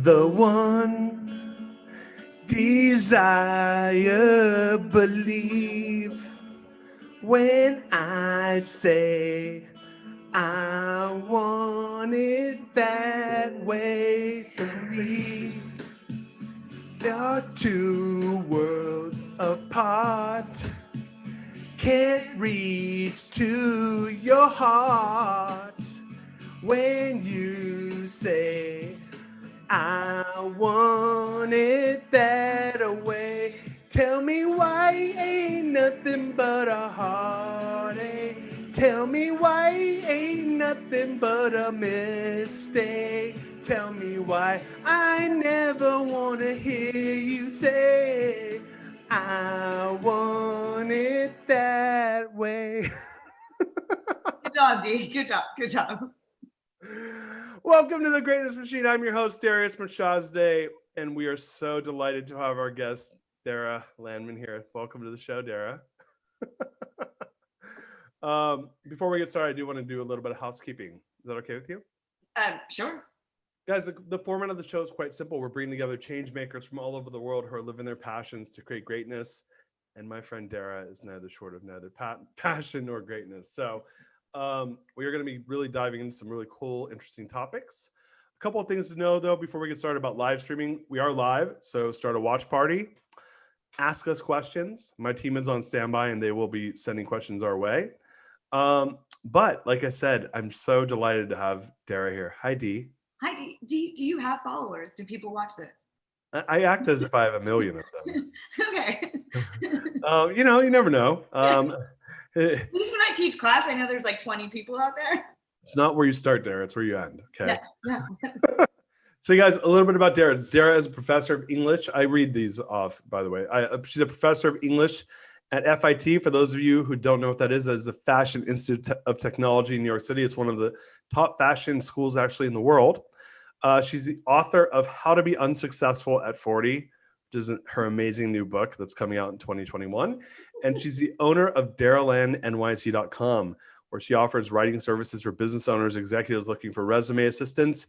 The one desire, believe when I say I want it that way. Three, there are two worlds apart. Can't reach to your heart when you say I want it that way. Tell me why ain't nothing but a heartache. Tell me why ain't nothing but a mistake. Tell me why I never want to hear you say I want it that way. Good job, D. Good job. Good job. Welcome to the Greatness Machine. I'm your host, Darius Mirshahzadeh, and we are so delighted to have our guest, Darra Landman, here. Welcome to the show, Darra. Before we get started, I do want to do a little bit of housekeeping. Is that okay with you? Sure. Guys, the format of the show is quite simple. We're bringing together change makers from all over the world who are living their passions to create greatness. And my friend Darra is neither short of neither passion nor greatness. So we are going to be really diving into some really cool, interesting topics. A couple of things to know, though, before we get started about live streaming. We are live, so start a watch party. Ask us questions. My team is on standby, and they will be sending questions our way. But like I said, I'm so delighted to have Darra here. Hi, Dee. Hi, D. Do you have followers? Do people watch this? I act as if I have a million of them. Okay. You never know. At least when I teach class, I know there's like 20 people out there. It's not where you start, Darra. It's where you end. Okay. Yeah. So, you guys, a little bit about Darra. Darra is a professor of English. I read these off, by the way. She's a professor of English at FIT. For those of you who don't know what that is the Fashion Institute of Technology in New York City. It's one of the top fashion schools actually in the world. She's the author of How to Be Unsuccessful at 40, which is her amazing new book that's coming out in 2021. And she's the owner of darralandnyc.com, where she offers writing services for business owners, executives looking for resume assistance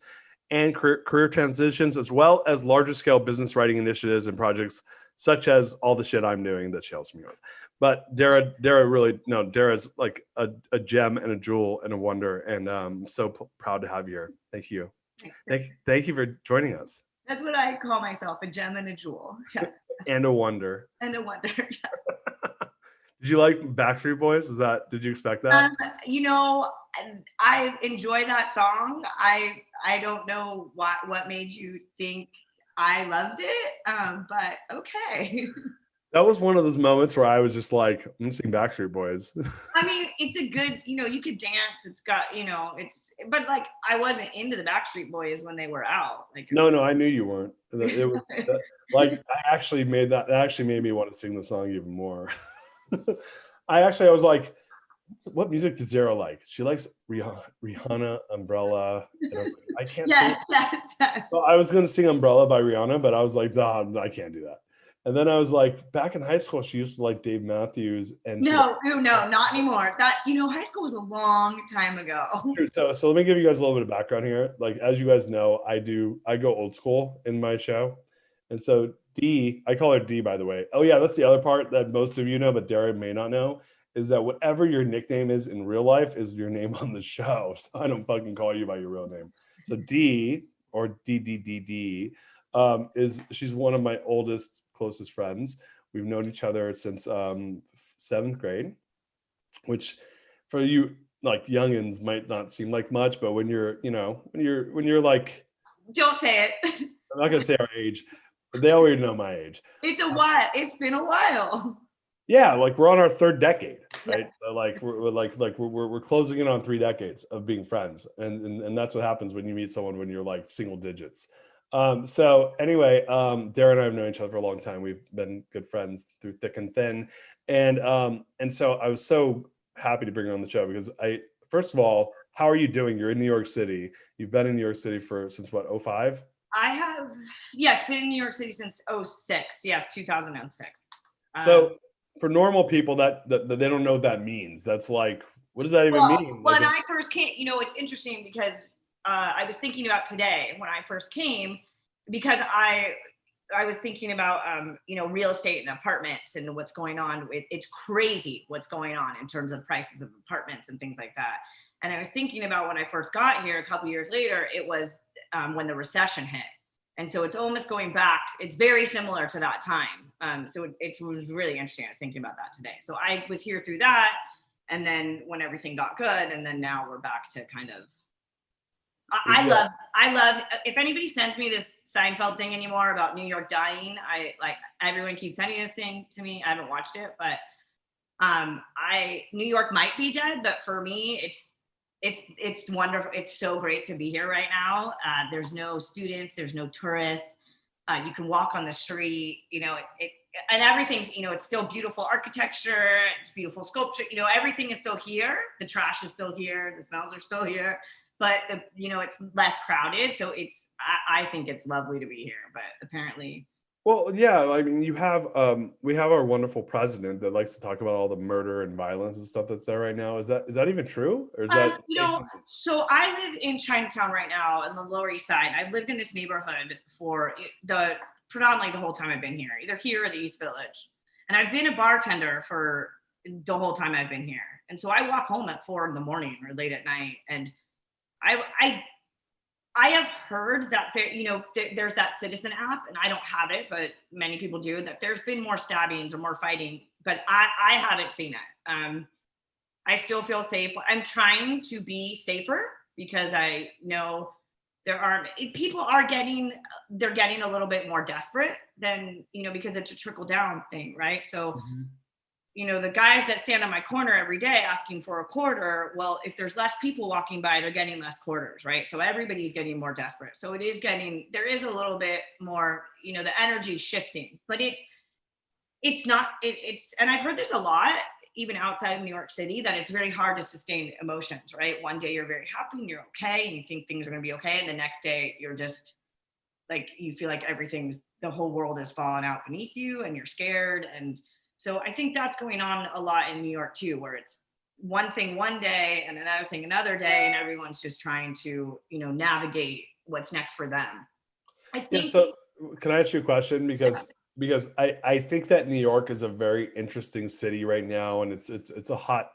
and career transitions, as well as larger scale business writing initiatives and projects, such as all the shit I'm doing that she helps me with. But Darra's like a gem and a jewel and a wonder. And I'm so proud to have you here. Thank you. Thank you for joining us. That's what I call myself, a gem and a jewel. Yeah. And a wonder. And a wonder. Yes. Did you like Backstreet Boys? Did you expect that? I enjoy that song. I don't know what made you think I loved it, but okay. That was one of those moments where I was just like, I'm gonna sing Backstreet Boys. I mean, it's a good, you could dance. It's got, but like I wasn't into the Backstreet Boys when they were out. Like No, I knew you weren't. It was like that actually made me want to sing the song even more. I was like, what music does Zara like? She likes Rihanna, Umbrella. I can't sing. Yes. So I was gonna sing Umbrella by Rihanna, but I was like, no, I can't do that. And then I was like, back in high school, she used to like Dave Matthews. And no, not anymore. That high school was a long time ago. So let me give you guys a little bit of background here. Like, as you guys know, I go old school in my show. And so Dee, I call her Dee, by the way. Oh yeah, that's the other part that most of you know, but Darra may not know, is that whatever your nickname is in real life is your name on the show. So I don't fucking call you by your real name. So Dee, or DDDD, she's one of my closest friends. We've known each other since 7th grade, which for you like youngins might not seem like much, but when you're like, don't say it. I'm not gonna say our age, but they already know my age. It's a while. It's been a while. Yeah, like we're on our 3rd decade, right? Yeah. So like we're closing in on 3 decades of being friends, and that's what happens when you meet someone when you're like single digits. So anyway, Darra and I have known each other for a long time. We've been good friends through thick and thin. And so I was so happy to bring her on the show because first of all, how are you doing? You're in New York City. You've been in New York City since what, 2005? I have, yes, been in New York City since 2006. Yes, 2006. So for normal people that they don't know what that means. That's like, what does that even mean? When I first came, it's interesting because I was thinking about today when I first came, because I was thinking about real estate and apartments and what's going on. It's crazy what's going on in terms of prices of apartments and things like that. And I was thinking about when I first got here a couple years later, it was when the recession hit. And so it's almost going back. It's very similar to that time. So it was really interesting. I was thinking about that today. So I was here through that. And then when everything got good, and then now we're back to kind of, I love, if anybody sends me this Seinfeld thing anymore about New York dying, everyone keeps sending this thing to me. I haven't watched it, but New York might be dead, but for me, it's wonderful. It's so great to be here right now. There's no students, there's no tourists. You can walk on the street, and everything's, it's still beautiful architecture, it's beautiful sculpture, everything is still here. The trash is still here, the smells are still here, but it's less crowded. So I think it's lovely to be here, but apparently. Well, yeah, I mean, we have our wonderful president that likes to talk about all the murder and violence and stuff that's there right now. Is that even true? Or is that so I live in Chinatown right now on the Lower East Side. I've lived in this neighborhood for predominantly the whole time I've been here, either here or the East Village. And I've been a bartender for the whole time I've been here. And so I walk home at 4 a.m. or late at night, and I have heard that there's that Citizen app, and I don't have it, but many people do, that there's been more stabbings or more fighting, but I haven't seen it. I still feel safe. I'm trying to be safer because I know people are getting a little bit more desperate than, because it's a trickle down thing, right? So, the guys that stand on my corner every day asking for a quarter, well, if there's less people walking by, they're getting less quarters, right? So everybody's getting more desperate. So there is a little bit more, the energy shifting, but it's not, and I've heard this a lot, even outside of New York City, that it's very hard to sustain emotions, right? One day you're very happy and you're okay and you think things are going to be okay. And the next day you're just like, you feel like the whole world has fallen out beneath you and you're scared. And so I think that's going on a lot in New York too, where it's one thing one day and another thing another day, and everyone's just trying to, navigate what's next for them. I think. Yeah, so can I ask you a question? Because I think that New York is a very interesting city right now, and it's a hot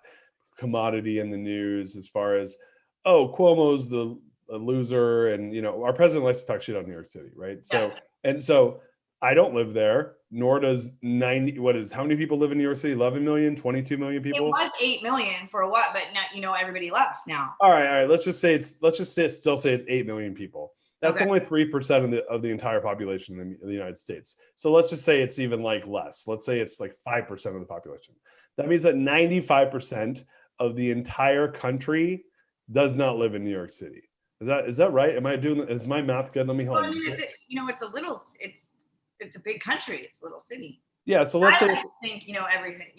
commodity in the news as far as, oh, Cuomo's the loser, and our president likes to talk shit on New York City, right? Yeah. So I don't live there, nor does how many people live in New York City? 11 million, 22 million people? It was 8 million for a while, but now, everybody left now. All right. Let's just say it's 8 million people. That's only 3% of the entire population in the United States. So let's just say it's even less. Let's say it's 5% of the population. That means that 95% of the entire country does not live in New York City. Is that right? Is my math good? Let me hold on. I mean, it's a big country. It's a little city. Yeah, so let's say think everything.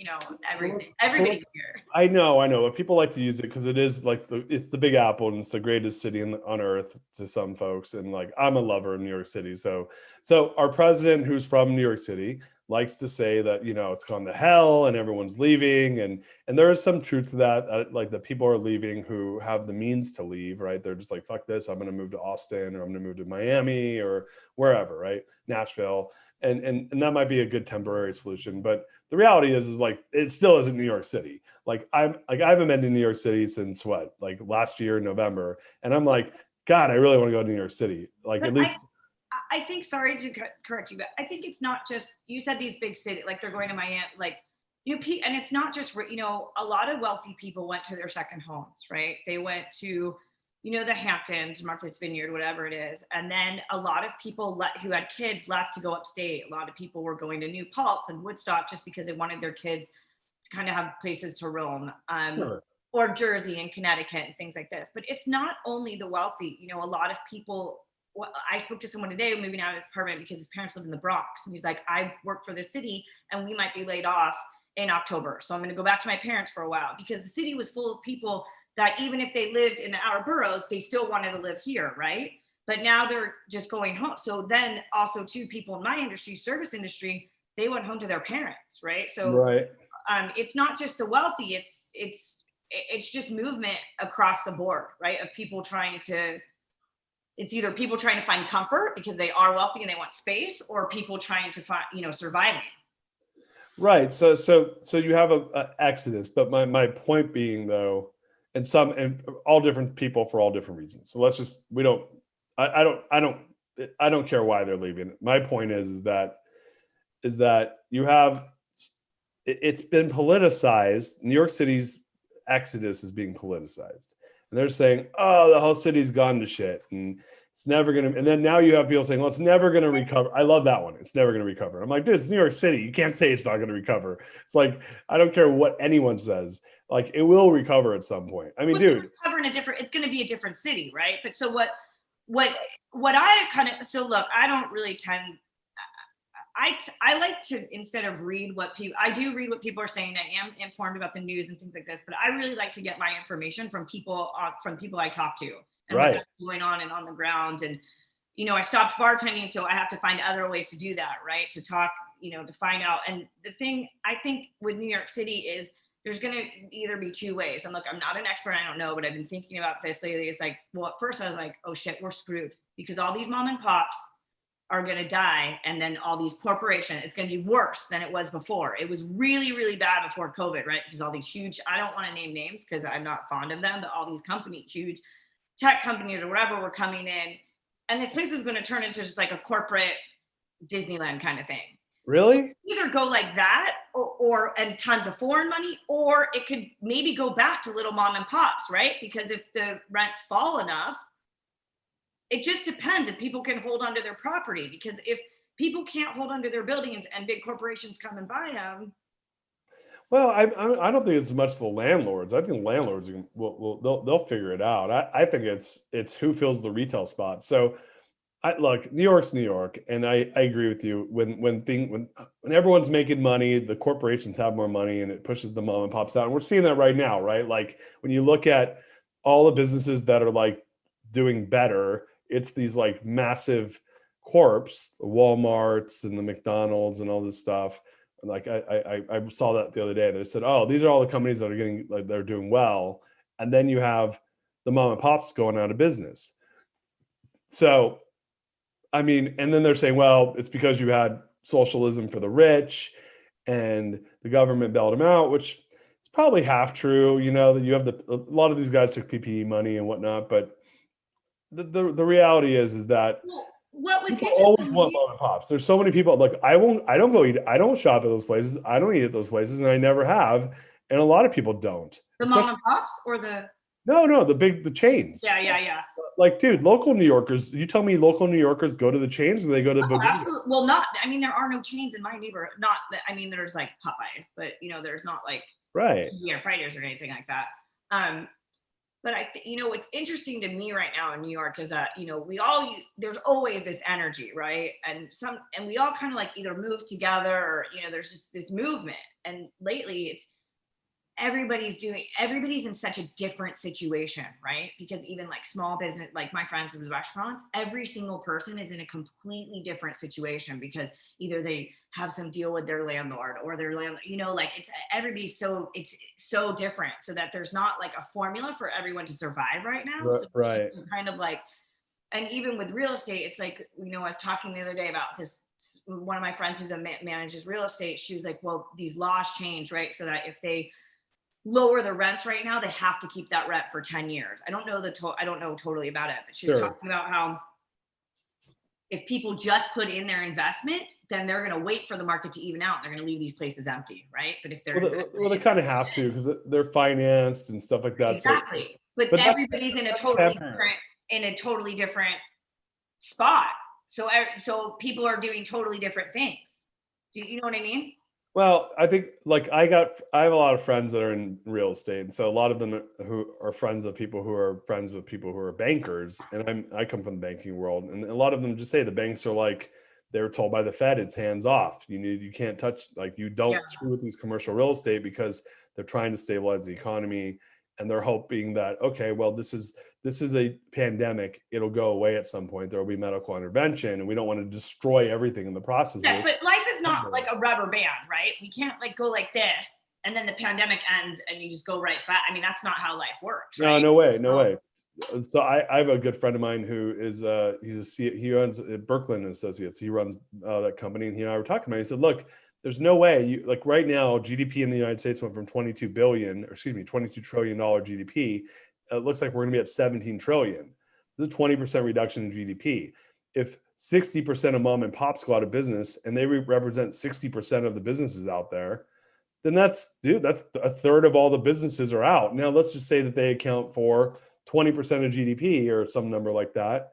Everybody's here. I know, but people like to use it because it is it's the Big Apple and it's the greatest city on earth to some folks. And I'm a lover of New York City, so our president, who's from New York City, likes to say that it's gone to hell and everyone's leaving, and there is some truth to that. That people are leaving who have the means to leave, right? They're just like, fuck this, I'm going to move to Austin, or I'm going to move to Miami or wherever, right? Nashville. And that might be a good temporary solution, but the reality is it still isn't New York City. I haven't been to New York City since last year, November, and I'm like, God, I really want to go to New York City. At least. I think, sorry to correct you, but I think it's not just, you said these big cities, they're going to Miami, and it's not just, a lot of wealthy people went to their second homes, right? They went to, the Hamptons, Martha's Vineyard, whatever it is. And then a lot of people who had kids left to go upstate. A lot of people were going to New Paltz and Woodstock just because they wanted their kids to kind of have places to roam. Sure. Or Jersey and Connecticut and things like this. But it's not only the wealthy. A lot of people, I spoke to someone today moving out of his apartment because his parents live in the Bronx. And he's like, I work for the city and we might be laid off in October. So I'm going to go back to my parents for a while, because the city was full of people that even if they lived in the outer boroughs, they still wanted to live here, right? But now they're just going home. So then also too, people in my industry, service industry, they went home to their parents, right? So right. It's not just the wealthy, it's just movement across the board, right? Of people trying to it's either people trying to find comfort because they are wealthy and they want space, or people trying to find, surviving. Right. So you have a exodus, but my point being though, and all different people for all different reasons. So let's just I don't care why they're leaving. My point is that you have it's been politicized. New York City's exodus is being politicized, and they're saying, "Oh, the whole city's gone to shit," and it's never gonna. And then now you have people saying, "Well, it's never gonna recover." I love that one. It's never gonna recover. I'm like, dude, it's New York City. You can't say it's not gonna recover. It's like I don't care what anyone says. Like it will recover at some point. I mean, dude, recover in it's going to be a different city, right? But so what I kind of look, I don't really tend. I like to, instead of read what people, I do read what people are saying. I am informed about the news and things like this, but I really like to get my information from people I talk to and what's going on and on the ground. And, I stopped bartending, so I have to find other ways to do that, right? To talk, to find out. And the thing I think with New York City is there's going to either be two ways. And look, I'm not an expert. I don't know, but I've been thinking about this lately. It's like, well, at first I was like, oh shit, we're screwed because all these mom and pops are going to die. And then all these corporations, it's going to be worse than it was before. It was really, really bad before COVID, right? Because all these huge, I don't want to name names because I'm not fond of them, but all these companies, huge tech companies or whatever were coming in. And this place is going to turn into just like a corporate Disneyland kind of thing. Really? So either go like that or and tons of foreign money, or it could maybe go back to little mom and pops, right? Because if the rents fall enough, it just depends if people can hold onto their property. Because if people can't hold onto their buildings and big corporations come and buy them. Well, I don't think it's as much the landlords. I think landlords they'll figure it out. I think it's who fills the retail spot. So look, New York's New York, and I agree with you. When everyone's making money, the corporations have more money, and it pushes the mom and pops out. And we're seeing that right now, right? Like when you look at all the businesses that are like doing better, it's these like massive corps, the Walmarts and the McDonald's and all this stuff. Like I saw that the other day. They said, "Oh, these are all the companies that are getting like they're doing well," and then you have the mom and pops going out of business. So, I mean, and then they're saying, "Well, it's because you had socialism for the rich, and the government bailed them out," which is probably half true. That you have a lot of these guys took PPE money and whatnot, but the reality is that. What was people always want mom and pops. There's so many people like I don't shop at those places. I don't eat at those places, and I never have. And a lot of people don't. The mom and pops or the the chains. Yeah. Like, dude, local New Yorkers. You tell me, local New Yorkers go to the chains, or they go to Bodega? Absolutely. Well, not. I mean, there are no chains in my neighborhood. Not. I mean, there's like Popeyes, but there's not like fighters or anything like that. But I think, what's interesting to me right now in New York is that, there's always this energy, right? And we all kind of like either move together or, there's just this movement. And lately everybody's in such a different situation, right? Because even like small business, like my friends with restaurants, every single person is in a completely different situation because either they have some deal with their landlord or their landlord, like everybody's it's so different, so that there's not like a formula for everyone to survive right now. Right. So kind of like, and even with real estate, it's like, I was talking the other day about this, one of my friends who's manages real estate. She was like, well, these laws change, right? So that if they lower the rents right now, they have to keep that rent for 10 years. I don't know I don't know totally about it, but she was talking about how if people just put in their investment, then they're going to wait for the market to even out. They're going to leave these places empty, right? But if they're they kind of have to because they're financed and stuff like that. Exactly. So, but everybody's in a totally different spot. So people are doing totally different things. Do you know what I mean? Well, I think like I have a lot of friends that are in real estate, and so a lot of them who are friends of people who are friends with people who are bankers, and I come from the banking world, and a lot of them just say the banks are like they were told by the Fed it's hands off. You can't touch, like you don't screw with these commercial real estate because they're trying to stabilize the economy, and they're hoping that okay, well this is a pandemic. It'll go away at some point. There will be medical intervention, and we don't want to destroy everything in the process. Yeah, but life is not like a rubber band, right? We can't like go like this, and then the pandemic ends, and you just go right back. I mean, that's not how life works. Right? No way. So I have a good friend of mine who is he runs Berkland and Associates. He runs that company, and he and I were talking about it. He said, "Look, there's no way you like right now. GDP in the United States went from 22 trillion dollar GDP. It looks like we're going to be at 17 trillion. There's a 20% reduction in GDP. If 60% of mom and pops go out of business, and they represent 60% of the businesses out there, then that's a third of all the businesses are out. Now let's just say that they account for 20% of GDP or some number like that.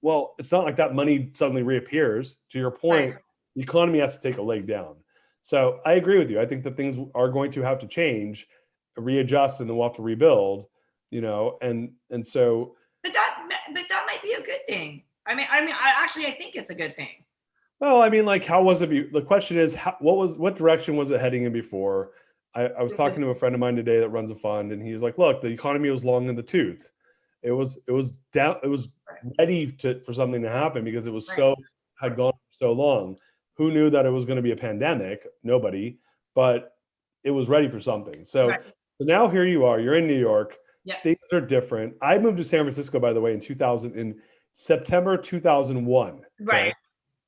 Well, it's not like that money suddenly reappears. To your point, Right. the economy has to take a leg down. So I agree with you. I think that things are going to have to change, readjust, and then we'll have to rebuild, and so But that might be a good thing. I think it's a good thing. well, I mean, like, how was it? The question is, what direction was it heading in before? I was talking to a friend of mine today that runs a fund, and he was like, "Look, the economy was long in the tooth. It was down. It was Right. ready for something to happen because it was Right. had gone for so long. Who knew that it was going to be a pandemic? Nobody, but it was ready for something. So, Right. so now here you are. You're in New York. Yes. Things are different. I moved to San Francisco, by the way, in September 2001. Okay, Right.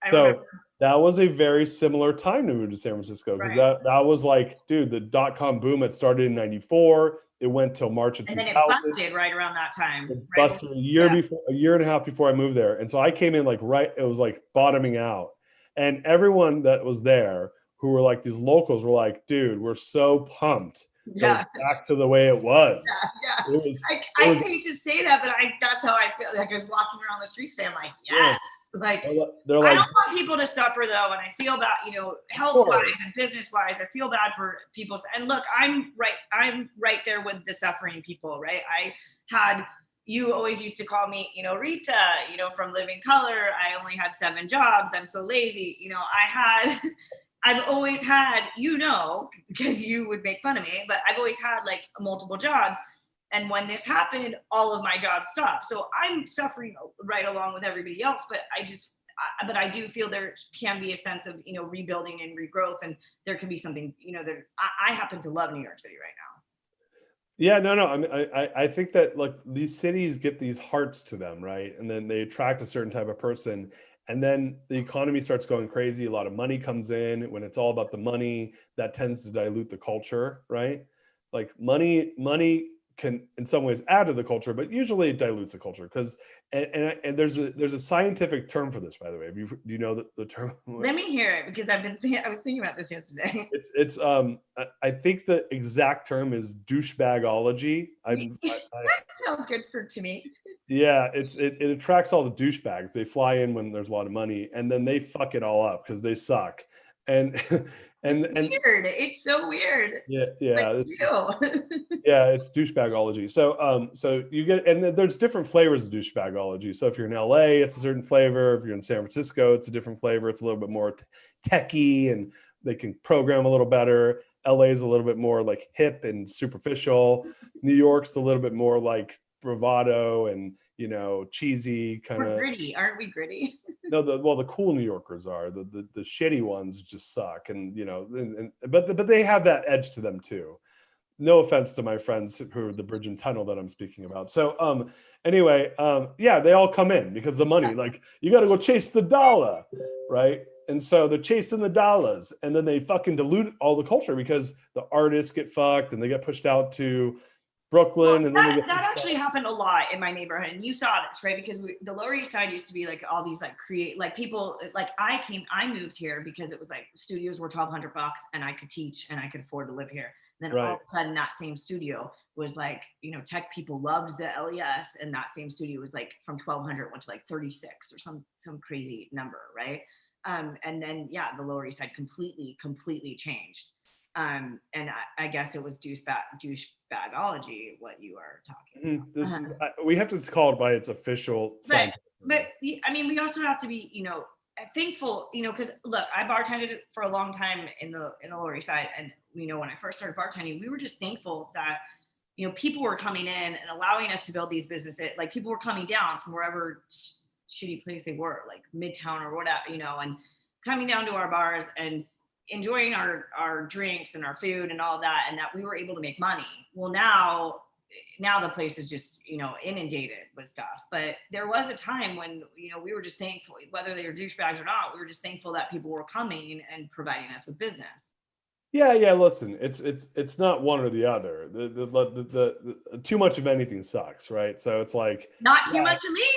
I so remember. that was a very similar time to move to San Francisco because Right. that was like, dude, the dot-com boom had started in 94. It went till March of And then it 2000. busted right around that time. It Right. busted Yeah. a year and a half before I moved there. And so I came in it was like bottoming out. And everyone that was there who were like these locals were like, dude, we're so pumped that Yeah. it's back to the way it was. Yeah. It was, I hate to say that, but that's how I feel. Like I was walking around the street today. I'm like, yes. Like they're I like, don't want people to suffer though, and I feel bad, health wise and business wise. I feel bad for people. And look, I'm right there with the suffering people, right? You always used to call me, Rita, from Living Color. I only had 7 jobs. I'm so lazy. I've always had, because you would make fun of me, but I've always had like multiple jobs. And when this happened, all of my jobs stopped. So I'm suffering right along with everybody else, but I do feel there can be a sense of, rebuilding and regrowth. And there can be something, I happen to love New York City right now. yeah, no. I mean, I think that like these cities get these hearts to them, right? And then they attract a certain type of person. And then the economy starts going crazy. A lot of money comes in. When it's all about the money, that tends to dilute the culture, right? Like money can in some ways add to the culture, but usually it dilutes the culture because and there's a scientific term for this, by the way. Do you know the term? Let me hear it because I was thinking about this yesterday. It's I think the exact term is douchebagology. That sounds good to me. Yeah, it attracts all the douchebags. They fly in when there's a lot of money, and then they fuck it all up because they suck. And It's and weird. It's so weird. yeah, Like yeah, you. yeah, it's douchebagology. So you get, and there's different flavors of douchebagology. So if you're in LA, it's a certain flavor. If you're in San Francisco, it's a different flavor. It's a little bit more techy, and they can program a little better. LA is a little bit more like hip and superficial. New York's a little bit more like bravado and cheesy kind We're of. gritty, aren't we gritty? No, the cool New Yorkers are the shitty ones just suck, but they have that edge to them too. No offense to my friends who are the bridge and tunnel that I'm speaking about. So anyway, yeah, they all come in because the money, like you got to go chase the dollar, right? And so they're chasing the dollars, and then they fucking dilute all the culture because the artists get fucked and they get pushed out to Brooklyn, Well, and then they get that pushed actually out. happened a lot in my neighborhood, and you saw this, right? Because the Lower East Side used to be like all these like people. Like I moved here because it was like studios were $1,200, and I could teach and I could afford to live here. Then all Right. of a sudden, that same studio was like, tech people loved the LES, and that same studio was like from 1,200 went to like 36 or some crazy number, right? And then the Lower East Side completely changed. And I guess it was douchebagology what you are talking about. We have to call it by its official sign. But I mean, we also have to be, thankful, because look, I bartended for a long time in the Lower East Side, and when I first started bartending, we were just thankful that people were coming in and allowing us to build these businesses. Like people were coming down from wherever shitty place they were, like Midtown or whatever, and coming down to our bars and enjoying our drinks and our food and all that, and that we were able to make money. Well, now now the place is just, you know, inundated with stuff. But there was a time when, you know, we were just thankful, whether they were douchebags or not, we were just thankful that people were coming and providing us with business. Yeah, yeah. Listen, it's not one or the other. The too much of anything sucks, right? So it's like, Not too yeah, much of me.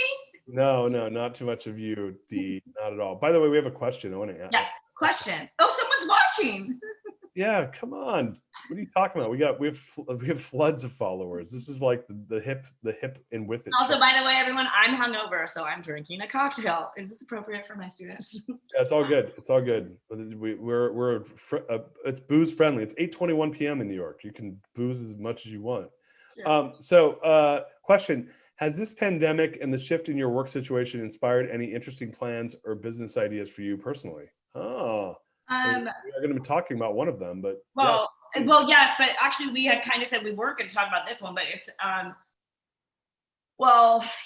no, not too much of you, D. Not at all. By the way, we have a question. I want to ask. Yes, question. Oh, someone's watching. Yeah, come on. What are you talking about? We have floods of followers. This is like the hip and with it. Also, show. by the way, everyone, I'm hungover, so I'm drinking a cocktail. Is this appropriate for my students? Yeah, it's all good. It's all good. It's booze friendly. It's 8:21 p.m. in New York. You can booze as much as you want. Sure. Question: has this pandemic and the shift in your work situation inspired any interesting plans or business ideas for you personally? Oh, we're going to be talking about one of them, but well, yes, but actually, we had kind of said we weren't going to talk about this one, but it's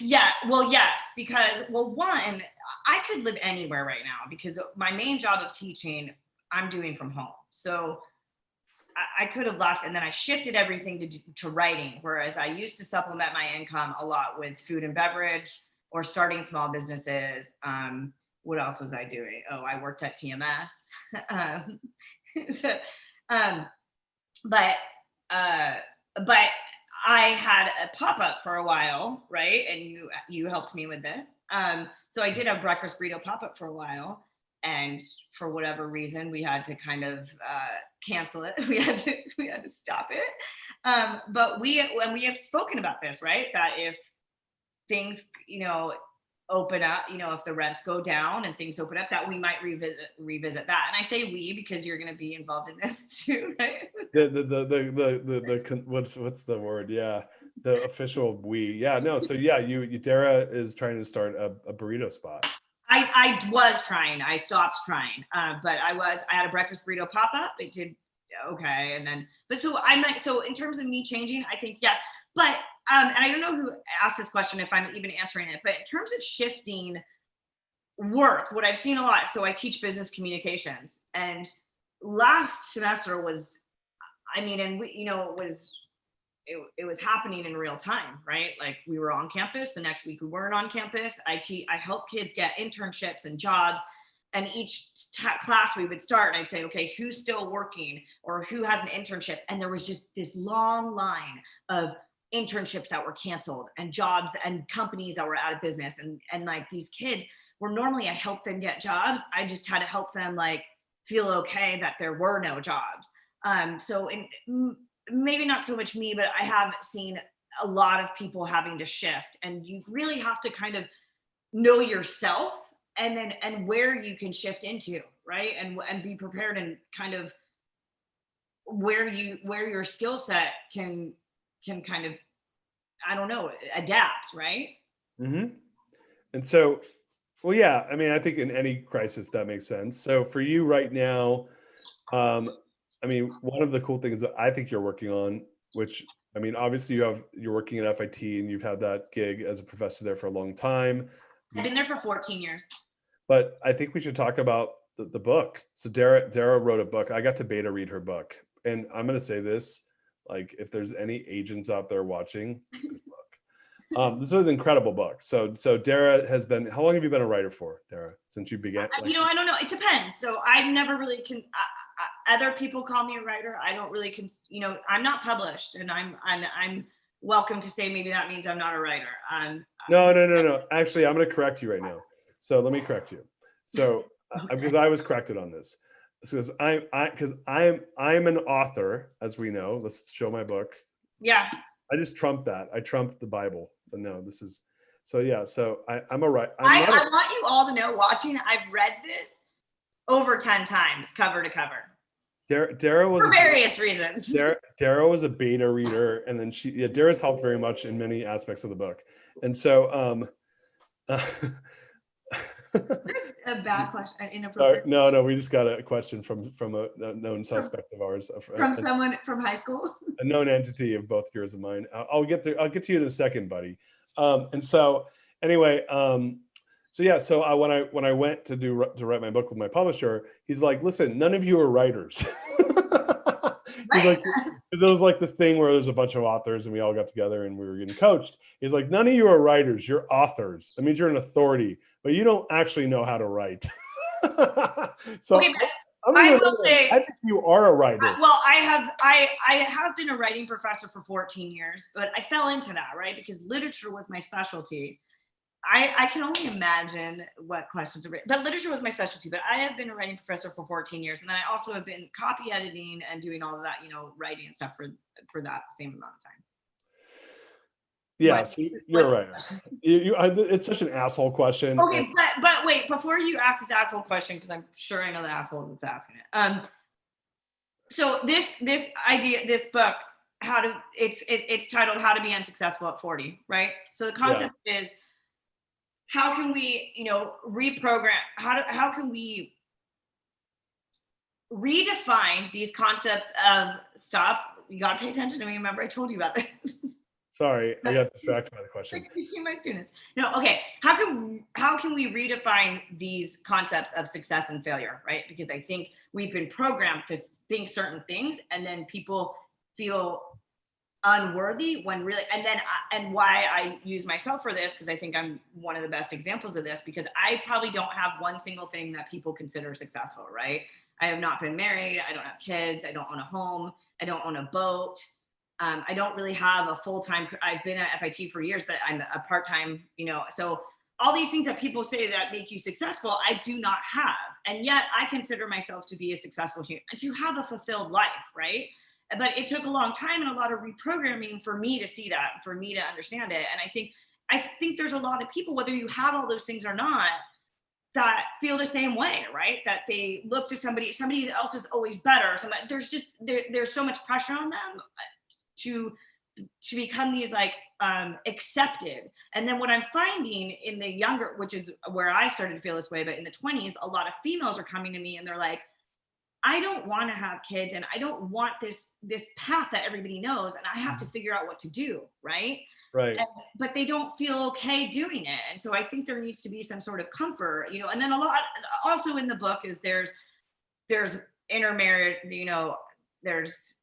yes, because one, I could live anywhere right now because my main job of teaching, I'm doing from home. So I could have left, and then I shifted everything to writing, whereas I used to supplement my income a lot with food and beverage or starting small businesses. What else was I doing? Oh, I worked at TMS. But I had a pop-up for a while, right? And you helped me with this. So I did a breakfast burrito pop-up for a while, and for whatever reason, we had to kind of cancel it. We had to stop it. But we have spoken about this, right? That if things, you know, open up, you know, if the rents go down and things open up, that we might revisit that. And I say we because you're going to be involved in this too, right? What's the word? Yeah, the official we. Yeah, no. So yeah, you Darra is trying to start a burrito spot. I was trying. I stopped trying, but I had a breakfast burrito pop up. It did okay, and then so in terms of me changing, I think yes, but and I don't know who asked this question if I'm even answering it, but in terms of shifting work, what I've seen a lot. So I teach business communications, and last semester was, I mean, and we, you know, it was happening in real time, right? Like we were on campus, the next week we weren't on campus. I help kids get internships and jobs, and each class we would start and I'd say, okay, who's still working or who has an internship? And there was just this long line of internships that were canceled and jobs and companies that were out of business. And like these kids were normally, I helped them get jobs. I just had to help them like feel okay that there were no jobs. So maybe not so much me, but I have seen a lot of people having to shift, and you really have to kind of know yourself and where you can shift into, right? And be prepared and kind of where your skill set can kind of, I don't know, adapt, right? Mm-hmm. And so, well, yeah, I mean, I think in any crisis that makes sense. So for you right now, I mean, one of the cool things that I think you're working on, which, I mean, obviously you're working at FIT and you've had that gig as a professor there for a long time. I've been there for 14 years. But I think we should talk about the book. So Darra wrote a book. I got to beta read her book. And I'm going to say this, like, if there's any agents out there watching, good luck. This is an incredible book. So Darra has been, how long have you been a writer for, Darra, since you began? You know, I don't know. It depends. So I've never really other people call me a writer. I don't really, you know, I'm not published, and I'm welcome to say maybe that means I'm not a writer. No. Actually, I'm going to correct you right now. So let me correct you. So Okay. because I was corrected on this, because I'm an author, as we know. Let's show my book. Yeah. I just trumped that. I trumped the Bible. But no, this is so yeah. So I'm a writer. I want you all to know, watching, I've read this over 10 times, cover to cover. Darra was for various reasons. Darra was a beta reader, and then Darra's helped very much in many aspects of the book. And so a bad question, an inappropriate. No, we just got a question from a known suspect of ours, from someone from high school, a known entity of both yours and mine. I'll get to you in a second, buddy. And so anyway, so when I went to write my book with my publisher, he's like, listen, none of you are writers. He's like, there was like this thing where there's a bunch of authors and we all got together and we were getting coached. He's like, none of you are writers, you're authors. That means you're an authority, but you don't actually know how to write. So okay, I think you are a writer. Well, I have been a writing professor for 14 years, but I fell into that, right? Because literature was my specialty. I can only imagine what questions are written, but literature was my specialty. But I have been a writing professor for 14 years, and then I also have been copy editing and doing all of that, writing and stuff for that same amount of time. Yeah, so you're right. It's such an asshole question. Okay, but wait, before you ask this asshole question, because I'm sure I know the asshole that's asking it. So this idea, this book, it's titled "How to Be Unsuccessful at 40," right? So the concept is, how can we, reprogram? How can we redefine these concepps of stop? You got to pay attention to me. Remember, I told you about this. Sorry, I got distracted by the question. I'm teaching my students. No, okay. How can we redefine these concepts of success and failure, right? Because I think we've been programmed to think certain things, and then people feel unworthy when really, and why I use myself for this, because I think I'm one of the best examples of this, because I probably don't have one single thing that people consider successful, right? I have not been married. I don't have kids. I don't own a home. I don't own a boat. I don't really have a full-time, I've been at FIT for years, but I'm a part-time, so all these things that people say that make you successful, I do not have. And yet I consider myself to be a successful human and to have a fulfilled life, right? But it took a long time and a lot of reprogramming for me to see that, for me to understand it. And I think there's a lot of people, whether you have all those things or not, that feel the same way, right? That they look to somebody else is always better. There's so much pressure on them to become these accepted. And then what I'm finding in the younger, which is where I started to feel this way, but in the 20s, a lot of females are coming to me and they're like, I don't want to have kids and I don't want this path that everybody knows, and I have to figure out what to do, right? Right. But they don't feel okay doing it. And so I think there needs to be some sort of comfort, and then a lot also in the book is there's intermarriage, there's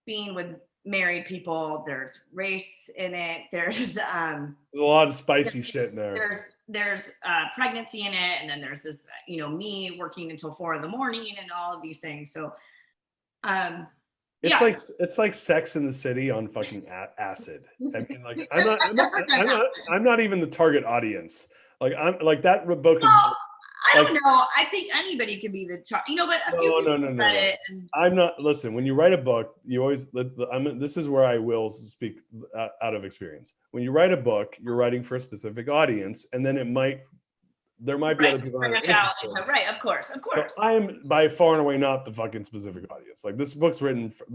being with married people, there's race in it, there's a lot of spicy shit in there. There's pregnancy in it, and then there's this me working until 4 a.m. and all of these things. So it's like Sex in the City on fucking acid. I mean, like I'm not even the target audience. Like I'm like that book is. I don't know. I think anybody could be the top, but a few people read it. I'm not. Listen, when you write a book, you always. This is where I will speak out of experience. When you write a book, you're writing for a specific audience, and then there might be other people. Right, of course. So I am by far and away not the fucking specific audience. Like this book's written for,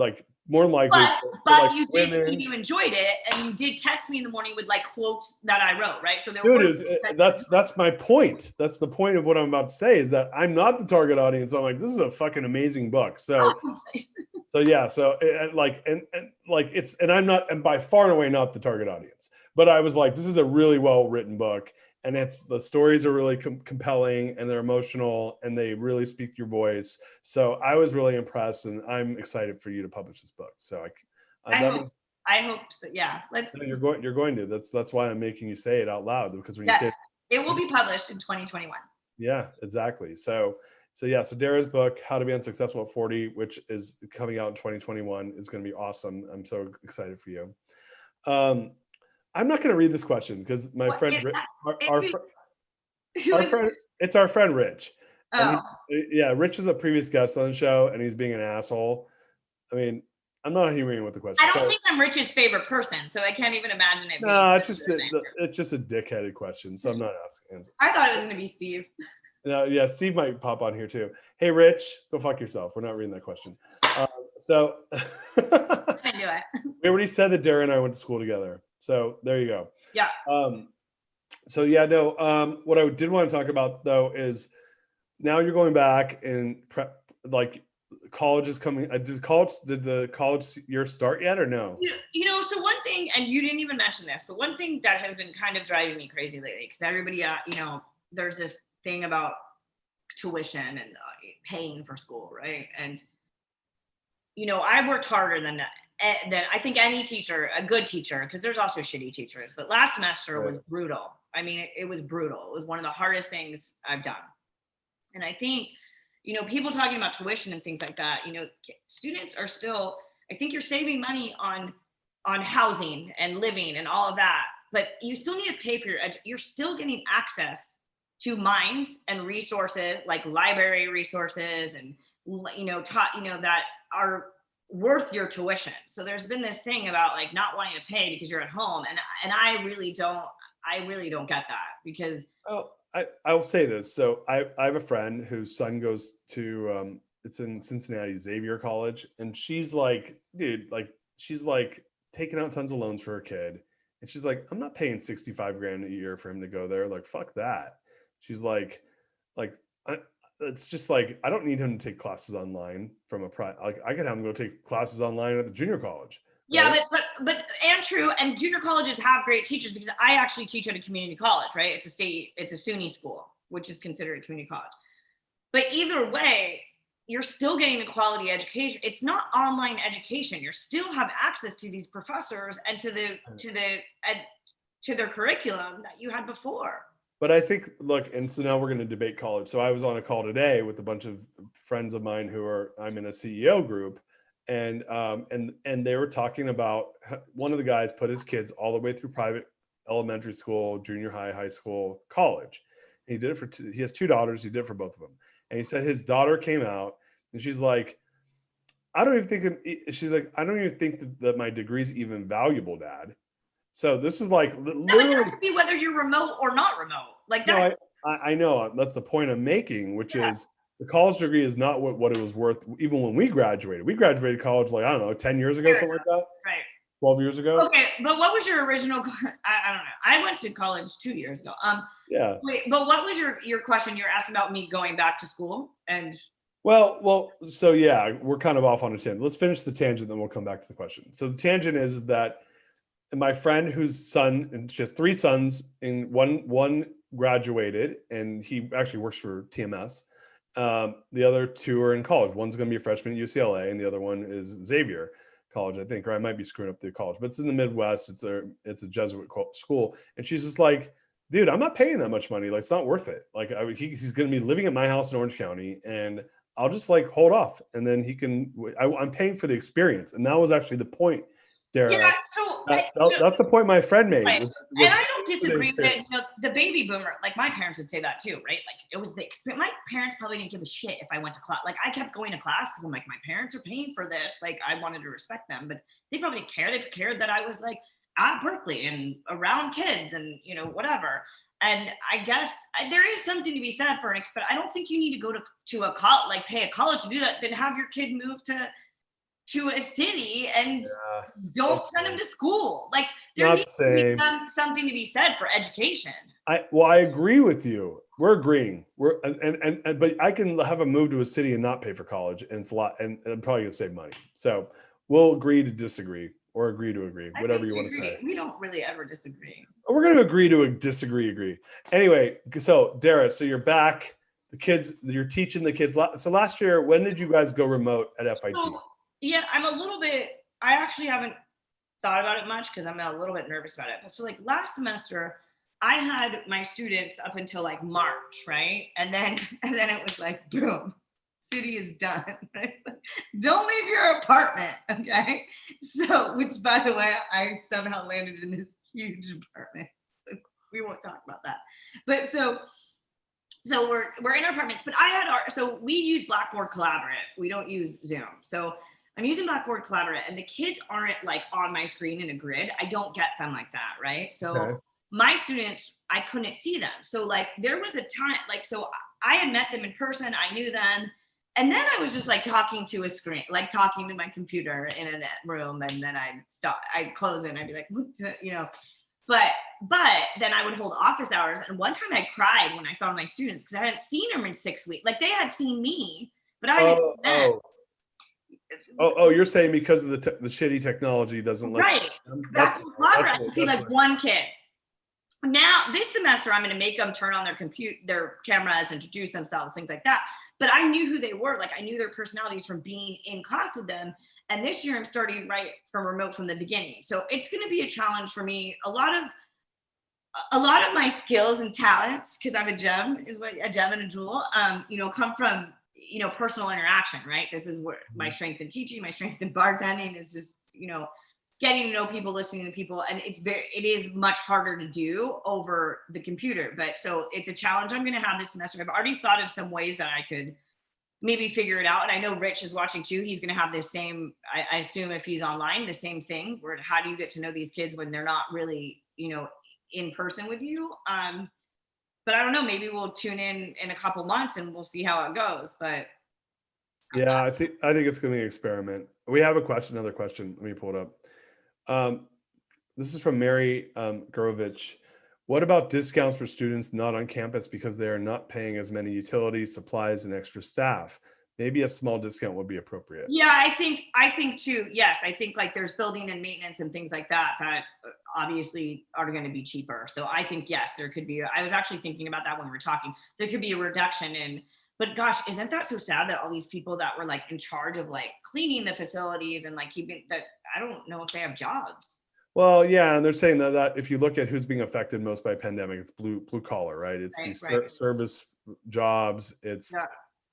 more than likely. But you did say you enjoyed it, and you did text me in the morning with quotes that I wrote, right? So that's my point. That's the point of what I'm about to say, is that I'm not the target audience. I'm like, this is a fucking amazing book. So I'm not, and by far and away not the target audience. But I was like, this is a really well written book. And the stories are really compelling, and they're emotional, and they really speak your voice. So I was really impressed, and I'm excited for you to publish this book. So I hope so. Yeah, You're going to. That's why I'm making you say it out loud, because when you say it will be published in 2021. Yeah, exactly. So Darra's book, How to Be Unsuccessful at 40, which is coming out in 2021, is going to be awesome. I'm so excited for you. I'm not going to read this question because my friend, it's our friend Rich. Oh. Rich is a previous guest on the show, and he's being an asshole. I mean, I'm not hearing with the question. I don't think I'm Rich's favorite person, so I can't even imagine it. No, it's just a dickheaded question, so I'm not asking. I thought it was going to be Steve. No, yeah, Steve might pop on here too. Hey, Rich, go fuck yourself. We're not reading that question. So I knew it. We already said that Darra and I went to school together. So there you go. Yeah. What I did want to talk about though is now you're going back and prep, college is coming. Did the college year start yet or no? So one thing, and you didn't even mention this, but one thing that has been kind of driving me crazy lately, because everybody, there's this thing about tuition and paying for school, right? And I worked harder than I think any teacher, a good teacher, because there's also shitty teachers, but last semester was brutal. I mean, it was brutal. It was one of the hardest things I've done. And I think, people talking about tuition and things like that, students are still, I think you're saving money on housing and living and all of that, but you still need to pay for you're still getting access to minds and resources like library resources and, that are worth your tuition. So there's been this thing about like not wanting to pay because you're at home. And I really don't get that because. Oh, I'll say this. So I have a friend whose son goes to, it's in Cincinnati, Xavier College. And she's like, dude, like, she's like taking out tons of loans for her kid. And she's like, I'm not paying 65 grand a year for him to go there. Like, fuck that. She's like, it's just like, I don't need him to take classes online from a like I could have him go take classes online at the junior college. Right? Yeah, but and true. And junior colleges have great teachers because I actually teach at a community college, right? It's a SUNY school, which is considered a community college. But either way, you're still getting a quality education. It's not online education. You still have access to these professors and to their curriculum that you had before. But I think, look, and so now we're going to debate college. So I was on a call today with a bunch of friends of mine I'm in a CEO group, and they were talking about, one of the guys put his kids all the way through private elementary school, junior high, high school, college. And he did it he has two daughters. He did it for both of them. And he said his daughter came out and she's like, I don't even think that my degree is even valuable, Dad. So this is like literally, it has to be whether you're remote or not remote. Like that. No, I know that's the point I'm making, which is the college degree is not what it was worth. Even when we graduated college, like, I don't know, 10 years ago, something like that. Right. 12 years ago. Okay. But what was your original, I don't know. I went to college 2 years ago. Yeah. Wait, but what was your question? You're asking about me going back to school and. Well, so yeah, we're kind of off on a tangent. Let's finish the tangent, then we'll come back to the question. So the tangent is that my friend whose son, and she has three sons, and one graduated and he actually works for TMS. The other two are in college. One's going to be a freshman at UCLA and the other one is Xavier College, I think, or I might be screwing up the college, but it's in the Midwest. It's a Jesuit school. And she's just like, dude, I'm not paying that much money. Like, it's not worth it. Like, he's going to be living at my house in Orange County and I'll just like hold off. And then I'm paying for the experience. And that was actually the point, Darra. Yeah, so that's the point my friend made. Right. And I don't disagree with it. The baby boomer, like my parents would say that too, right? Like it was the experience. My parents probably didn't give a shit if I went to class. Like I kept going to class because I'm like, my parents are paying for this. Like I wanted to respect them, but they probably didn't care. They cared that I was like at Berkeley and around kids and whatever. And I guess there is something to be said for but I don't think you need to go to a college, like pay a college to do that. Then have your kid move to a city and don't send him to school. Like there needs to be something to be said for education. I agree with you. We're agreeing. But I can have a move to a city and not pay for college, and it's a lot, and I'm probably gonna save money. So we'll agree to disagree or agree to agree, whatever you want to say. We don't really ever disagree. We're going to agree to agree. Anyway, so Darra, so you're back. The kids, you're teaching the kids. So last year, when did you guys go remote at FIT? Yeah, I actually haven't thought about it much because I'm a little bit nervous about it. But so like last semester, I had my students up until like March, right? And then it was like, boom. City is done. Right? Don't leave your apartment, okay? So, which by the way, I somehow landed in this huge apartment. We won't talk about that. But so we're in our apartments. But so we use Blackboard Collaborate. We don't use Zoom. So I'm using Blackboard Collaborate, and the kids aren't like on my screen in a grid. I don't get them like that, right? So my students, I couldn't see them. So like there was a time, like so I had met them in person. I knew them. And then I was just like talking to a screen, like talking to my computer in a room. And then I'd close it and I'd be like, but then I would hold office hours. And one time I cried when I saw my students because I hadn't seen them in 6 weeks. Like they had seen me, but I didn't see them. Oh, you're saying because of the shitty technology doesn't let right. That's I see like one kid. Now this semester, I'm going to make them turn on their cameras, introduce themselves, things like that. But I knew who they were. Like I knew their personalities from being in class with them. And this year I'm starting right from remote from the beginning. So it's going to be a challenge for me. A lot of my skills and talents, because I'm a gem and a jewel, come from, personal interaction, right? This is where my strength in teaching, my strength in bartending is just, getting to know people, listening to people. And it is much harder to do over the computer. But so it's a challenge I'm going to have this semester. I've already thought of some ways that I could maybe figure it out. And I know Rich is watching too. He's going to have the same, I assume if he's online, the same thing where how do you get to know these kids when they're not really, in person with you? But I don't know, maybe we'll tune in a couple months and we'll see how it goes. But Yeah, I think it's going to be an experiment. We have another question. Let me pull it up. This is from Mary Gurovich. What about discounts for students not on campus because they are not paying as many utilities, supplies, and extra staff? Maybe a small discount would be appropriate. Yeah, I think too. Yes, I think like there's building and maintenance and things like that obviously are going to be cheaper. So I think yes, there could be. I was actually thinking about that when we were talking. There could be a reduction in. But gosh, isn't that so sad that all these people that were like in charge of like cleaning the facilities and like keeping that, I don't know if they have jobs. Well, yeah, and they're saying that if you look at who's being affected most by pandemic, it's blue collar, right? It's Right, these right. service jobs, it's Yeah,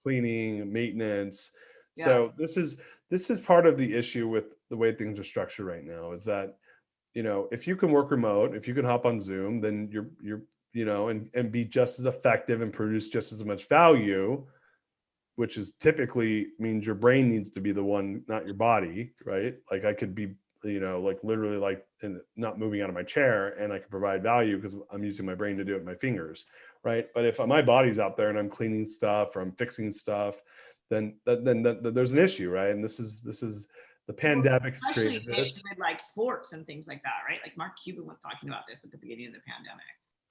cleaning, maintenance. yeah, So this is part of the issue with the way things are structured right now is that, if you can work remote, if you can hop on Zoom, then you're and be just as effective and produce just as much value, which is typically means your brain needs to be the one, not your body, right? Like I could be, like literally like not moving out of my chair and I can provide value because I'm using my brain to do it with my fingers, right? But if my body's out there and I'm cleaning stuff or I'm fixing stuff, then there's an issue, right? And this is the pandemic has especially created an this. issue with like sports and things like that, right? Like Mark Cuban was talking about this at the beginning of the pandemic.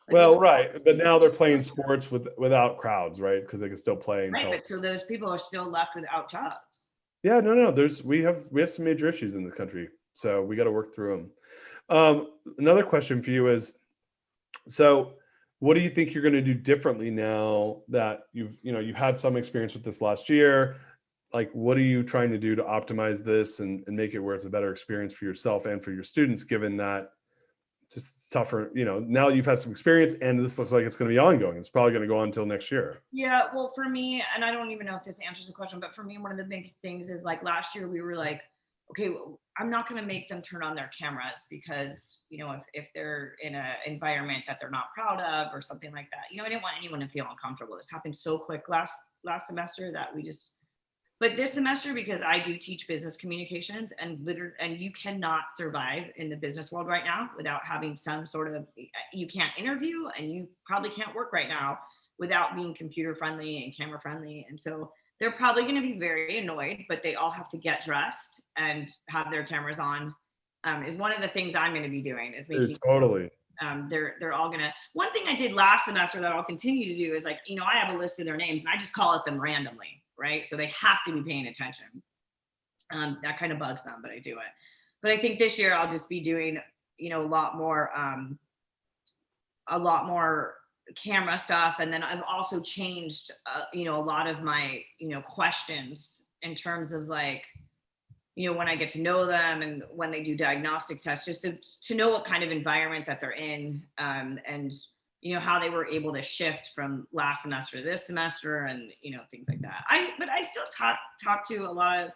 Like, Well, right, but now they're playing sports without crowds, right? Because they can still play in right, color. but so those people are still left without jobs. Yeah, no. We have some major issues in the country, so we got to work through them. Another question for you is, so what do you think you're going to do differently now that you've had some experience with this last year? Like, what are you trying to do to optimize this and make it where it's a better experience for yourself and for your students, given that just tougher, now you've had some experience and this looks like it's going to be ongoing. It's probably going to go on until next year. Yeah, well, for me, and I don't even know if this answers the question, but for me, one of the big things is like last year we were like, okay, well, I'm not going to make them turn on their cameras because, if they're in an environment that they're not proud of or something like that, I didn't want anyone to feel uncomfortable. This happened so quick last semester that but this semester, because I do teach business communications and you cannot survive in the business world right now without having some sort of, you can't interview and you probably can't work right now without being computer friendly and camera friendly. And so they're probably going to be very annoyed, but they all have to get dressed and have their cameras on. Is one of the things I'm going to be doing is making Totally. they're all gonna. One thing I did last semester that I'll continue to do is like, I have a list of their names and I just call it them randomly, right? So they have to be paying attention. That kind of bugs them, but I do it. But I think this year I'll just be doing, a lot more camera stuff. And then I've also changed, a lot of my, questions in terms of like, when I get to know them and when they do diagnostic tests, just to know what kind of environment that they're in, and how they were able to shift from last semester to this semester and things like that. But I still talk to a lot of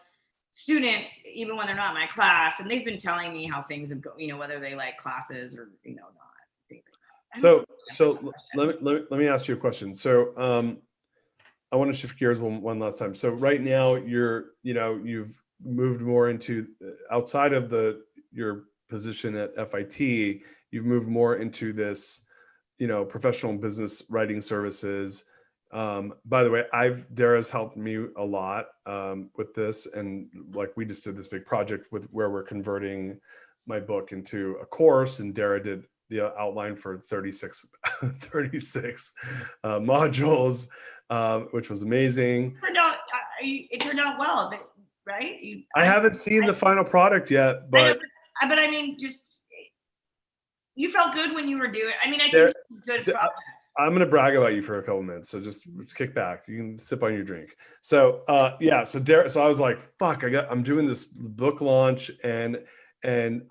students even when they're not in my class, and they've been telling me how things have gone, whether they like classes or not, things like that. So let me ask you a question. So I want to shift gears one last time. So right now you've moved more into outside of your position at FIT, you've moved more into this, professional business writing services. By the way, Darra's helped me a lot with this. And like, we just did this big project where we're converting my book into a course, and Darra did the outline for 36 modules, which was amazing. It turned out well, right? I haven't seen the final product yet, but I mean, just you felt good when you were doing. I mean, I There- think it's a good project. I'm going to brag about you for a couple minutes. So just kick back. You can sip on your drink. So, yeah. So I was like, fuck, I'm doing this book launch, and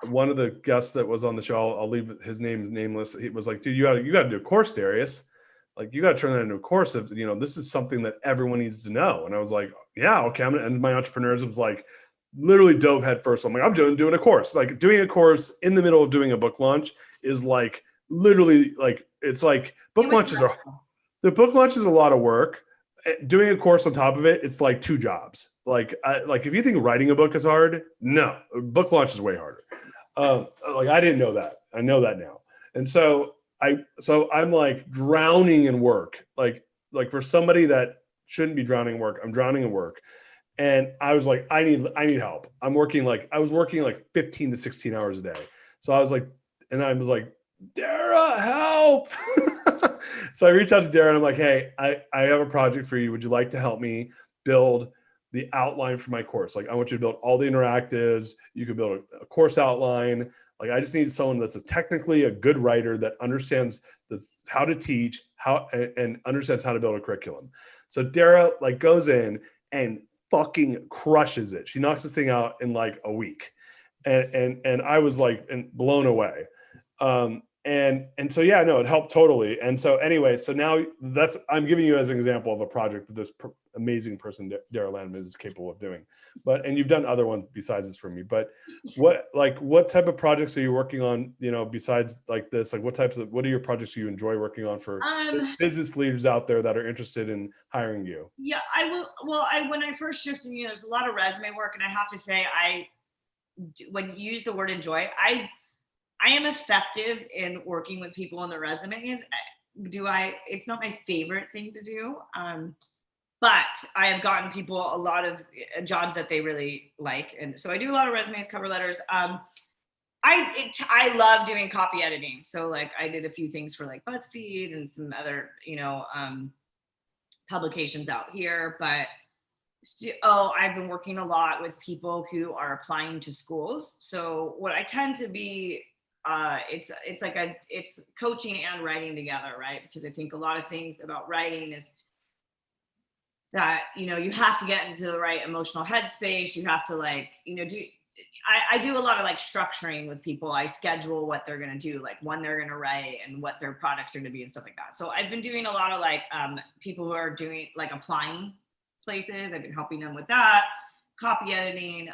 one of the guests that was on the show, I'll leave his name nameless. He was like, dude, you got to do a course, Darius. Like, you got to turn that into a course of, this is something that everyone needs to know. And I was like, yeah, okay. And my entrepreneurs was like, literally dove head first. I'm like, I'm doing a course. Like, doing a course in the middle of doing a book launch is like, literally, like, it's like the book launch is a lot of work. Doing a course on top of it, it's like 2 jobs. Like if you think writing a book is hard, no, book launch is way harder. Like, I didn't know that. I know that now. And so I'm like drowning in work. Like for somebody that shouldn't be drowning in work, I'm drowning in work. And I was like, I need help. I was working like 15 to 16 hours a day. So I was like, Darra, help. So I reached out to Darra and I'm like, hey, I have a project for you. Would you like to help me build the outline for my course? Like, I want you to build all the interactives. You can build a course outline. Like, I just need someone that's technically a good writer that understands how to teach, and understands how to build a curriculum. So Darra like goes in and fucking crushes it. She knocks this thing out in like a week. And I was like blown away. And so, yeah, no, it helped totally. And so anyway, so now I'm giving you as an example of a project that this amazing person, Darra Landman, is capable of doing. And you've done other ones besides this for me, but what type of projects are you working on, besides like this? Like, what are your projects you enjoy working on for business leaders out there that are interested in hiring you? Yeah, I will. Well, when I first shifted, there's a lot of resume work, and I have to say, when you use the word enjoy, I am effective in working with people on the resumes. It's not my favorite thing to do. But I have gotten people a lot of jobs that they really like. And so I do a lot of resumes, cover letters. I love doing copy editing. So like, I did a few things for like BuzzFeed and some other, publications out here, but I've been working a lot with people who are applying to schools. So what I tend to be, it's coaching and writing together, right? Because I think a lot of things about writing is that, you have to get into the right emotional headspace. You have to I do a lot of like structuring with people. I schedule what they're going to do, like when they're going to write and what their products are going to be and stuff like that. So I've been doing a lot of like people who are doing like applying places. I've been helping them with that, copy editing.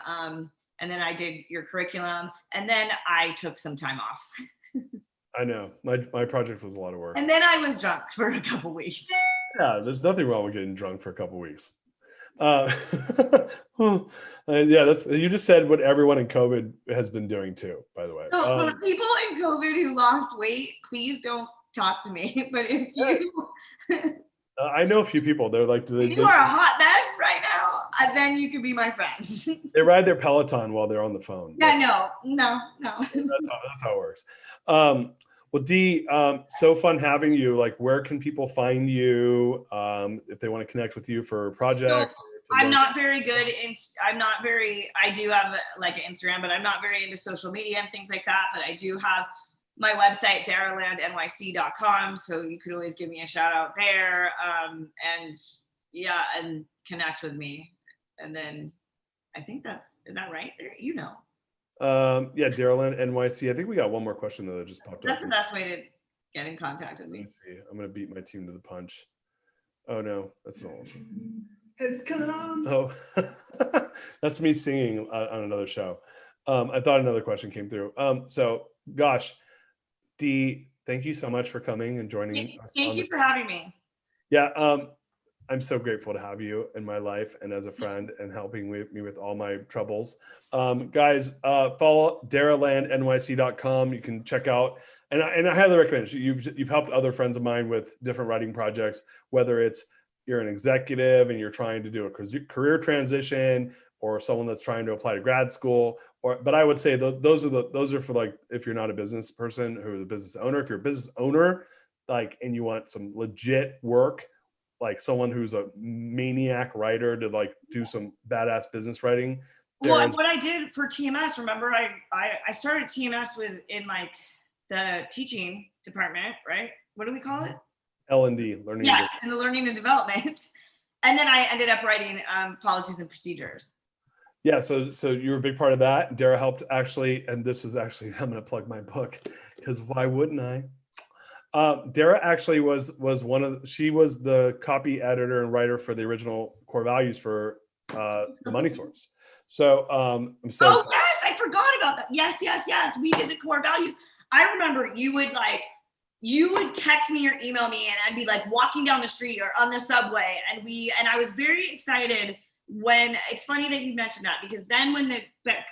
And then I did your curriculum, and then I took some time off. I know my project was a lot of work. And then I was drunk for a couple weeks. Yeah, there's nothing wrong with getting drunk for a couple weeks. Yeah, you just said what everyone in COVID has been doing too, by the way. So for people in COVID who lost weight, please don't talk to me. But if you I know a few people. They're like, you are a hot mess right now, then you can be my friend. They ride their Peloton while they're on the phone. Yeah, no. That's how it works. Well, Dee, so fun having you. Like, where can people find you if they want to connect with you for projects? So, I'm not very good I do have like an Instagram, but I'm not very into social media and things like that. But I do have my website, darralandnyc.com. So you could always give me a shout out there. And connect with me. And then I think is that right there? Yeah, Darra Land NYC. I think we got one more question though that just popped up. That's the best way to get in contact with me. Let's see. I'm gonna beat my team to the punch. Oh no, that's not. Has come. Oh, that's me singing on another show. I thought another question came through. So, gosh, Dee, thank you so much for coming and joining us. Thank you for having me. Yeah, I'm so grateful to have you in my life and as a friend and helping me with all my troubles. Guys, follow darralandnyc.com. You can check out, and I highly recommend it. You've helped other friends of mine with different writing projects, whether it's you're an executive and you're trying to do a career transition, or someone that's trying to apply to grad school, but I would say those are for like, if you're not a business person who is a business owner. If you're a business owner, like, and you want some legit work, like someone who's a maniac writer to like do some badass business writing. Well, what I did for TMS, remember I started TMS in like the teaching department, right? What do we call it? L&D, learning. Yes, in the learning and development. And then I ended up writing policies and procedures. Yeah, so you were a big part of that. Darra helped actually, and this is actually, I'm going to plug my book because why wouldn't I? Darra actually was she was the copy editor and writer for the original core values for the Money Source. So I'm so excited. Yes, I forgot about that. Yes. We did the core values. I remember you would text me or email me, and I'd be like walking down the street or on the subway, and I was very excited when, it's funny that you mentioned that, because then when the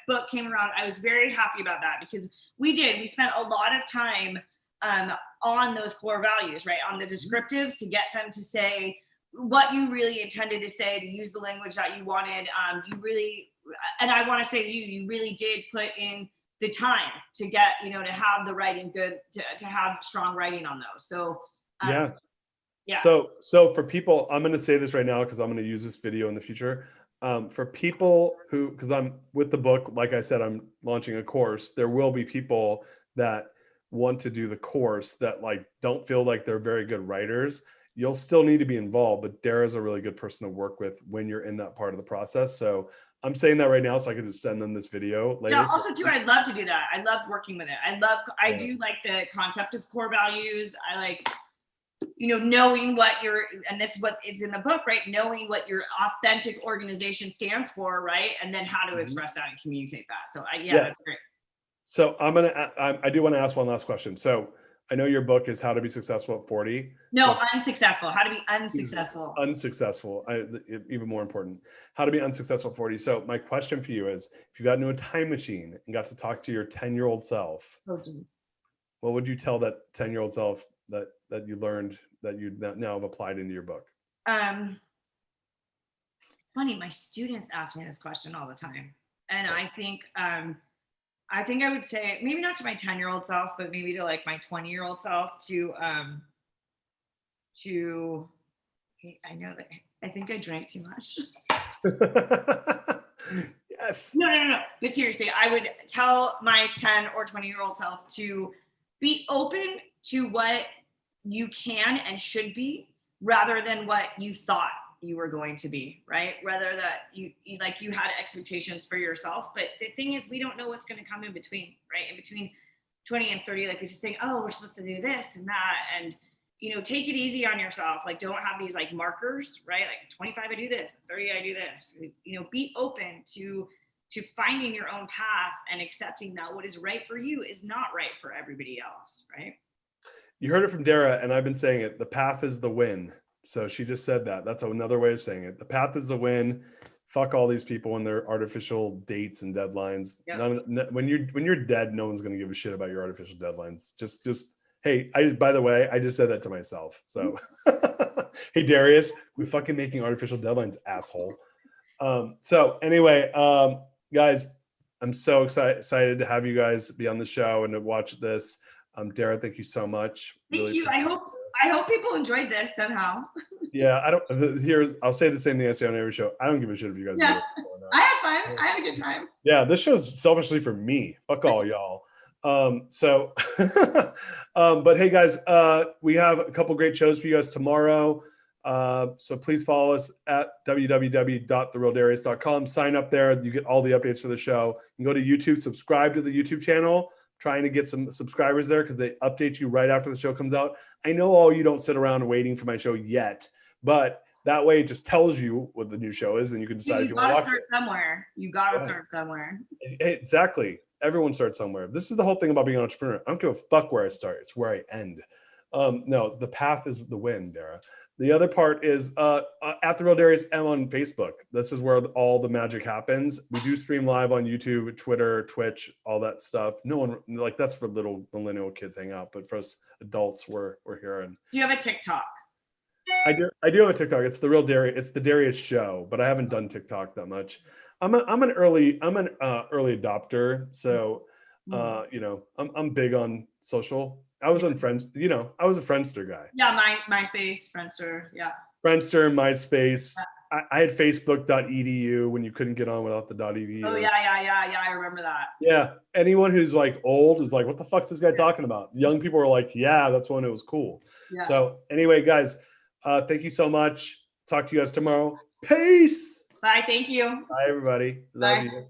book came around, I was very happy about that, because we spent a lot of time on those core values, right? On the descriptives, to get them to say what you really intended to say, to use the language that you wanted. And I want to say to you, you really did put in the time to get, to have the writing good, to have strong writing on those. So yeah. So for people, I'm going to say this right now because I'm going to use this video in the future. For people who, because I'm with the book, like I said, I'm launching a course. There will be people that want to do the course that don't feel like they're very good writers. You'll still need to be involved, but Darra is a really good person to work with when you're in that part of the process. So I'm saying that right now so I can just send them this video later. Yeah, also too, I'd love to do that. I loved working with it. I do like the concept of core values. I like, knowing what and this is what is in the book, right? Knowing what your authentic organization stands for, right? And then how to express that and communicate that. So that's great. So I do want to ask one last question. So I know your book is How to Be Successful at 40. No, unsuccessful. How to be unsuccessful. Unsuccessful. Even more important. How to be unsuccessful at 40. So my question for you is, if you got into a time machine and got to talk to your 10-year-old self, what would you tell that 10-year-old self that you learned that you now have applied into your book? It's funny. My students ask me this question all the time. And I think I would say, maybe not to my 10-year-old self, but maybe to my 20-year-old self I think I drank too much. Yes. No. But seriously, I would tell my 10 or 20-year-old self to be open to what you can and should be, rather than what you thought you were going to be, right? Rather that you had expectations for yourself. But the thing is, we don't know what's going to come in between, right? In between 20 and 30, we just think, oh, we're supposed to do this and that. And, take it easy on yourself. Don't have these markers, right? 25, I do this, 30, I do this. Be open to finding your own path and accepting that what is right for you is not right for everybody else, right? You heard it from Darra, and I've been saying it. The path is the win. So she just said that. That's another way of saying it. The path is the win. Fuck all these people and their artificial dates and deadlines. Yep. When you're dead, no one's going to give a shit about your artificial deadlines. Just hey, by the way, I just said that to myself. So hey, Darius, we're fucking making artificial deadlines, asshole. So anyway, guys, I'm so excited to have you guys be on the show and to watch this. Darra, thank you so much. Thank you. I hope people enjoyed this somehow. Yeah, I'll say the same thing I say on every show. I don't give a shit if you guys. Yeah, I had fun. I had a good time. Yeah, this show's selfishly for me. Fuck all y'all. But hey guys, we have a couple great shows for you guys tomorrow. So please follow us at www.therealdarius.com. Sign up there. You get all the updates for the show. You can go to YouTube, subscribe to the YouTube channel. Trying to get some subscribers there because they update you right after the show comes out. I know all you don't sit around waiting for my show yet, but that way it just tells you what the new show is and you can decide if you want to watch it. You gotta start somewhere. Exactly. Everyone starts somewhere. This is the whole thing about being an entrepreneur. I don't give a fuck where I start. It's where I end. No, the path is the win, Darra. The other part is at The Real Darius M on Facebook. This is where all the magic happens. We do stream live on YouTube, Twitter, Twitch, all that stuff. No one, that's for little millennial kids hang out, but for us adults, we're here. And do you have a TikTok? I do have a TikTok. It's The Real Darius. It's the Darius Show, but I haven't done TikTok that much. I'm an early adopter, so I'm big on social. I was on Friends, I was a Friendster guy. Yeah, MySpace, Friendster, yeah. Friendster, MySpace. I had facebook.edu when you couldn't get on without the .edu. Oh yeah. I remember that. Yeah. Anyone who's like old is like, what the fuck's this guy talking about? Young people are like, yeah, that's when it was cool. Yeah. So anyway, guys, thank you so much. Talk to you guys tomorrow. Peace. Bye. Thank you. Bye, everybody. Love Bye. you.